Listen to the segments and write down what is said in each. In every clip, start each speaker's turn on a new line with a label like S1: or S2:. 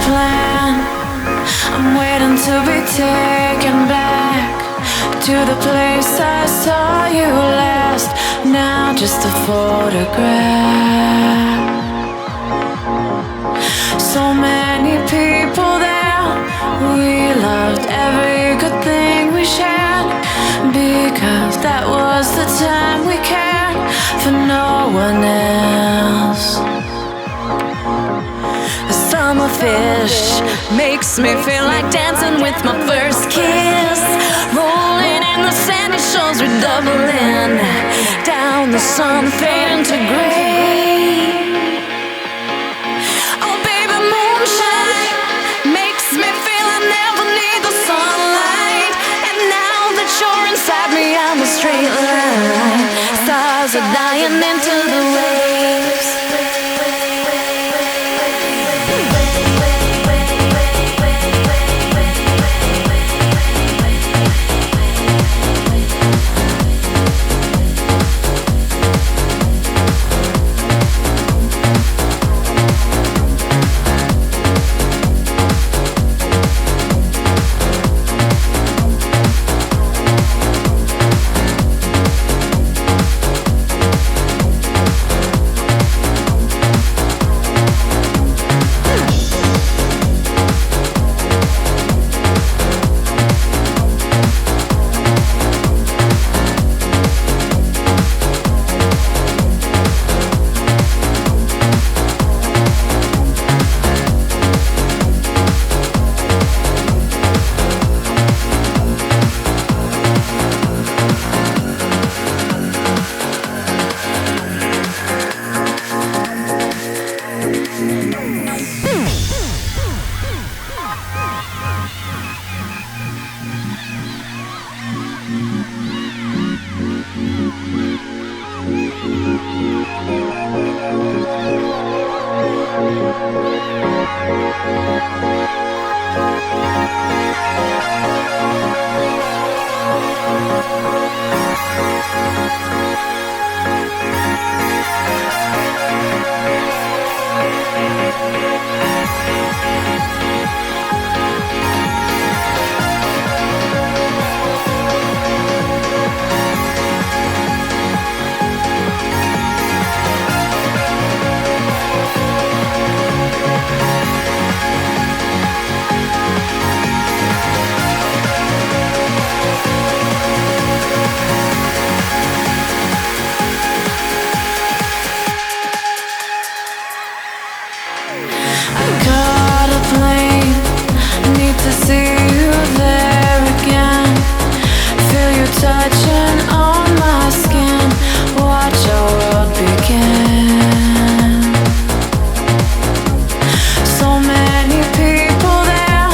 S1: plan. I'm waiting to be taken back to the place I saw you last. Now just a photograph. So many people there. We loved every good thing we shared, because that was the time we cared for no one else. The summer fish makes me feel like dancing with my first kiss. Rolling in the sandy shores, we double in. Down the sun fading to gray. Oh baby, moonshine makes me feel I never need the sunlight. And now that you're inside me, I'm a straight line. Stars are dying into the waves. Touching on my skin, watch our world begin. So many people there.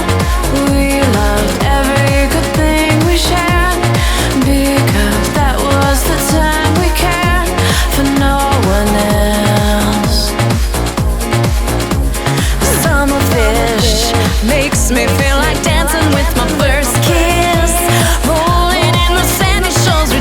S1: We loved every good thing we shared, because that was the time we cared for no one else. The summer fish makes me feel like dancing with my first kiss. Rolling in the sandy shores, we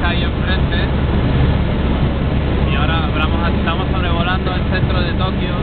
S2: que hay enfrente. Y ahora estamos sobrevolando el centro de Tokio.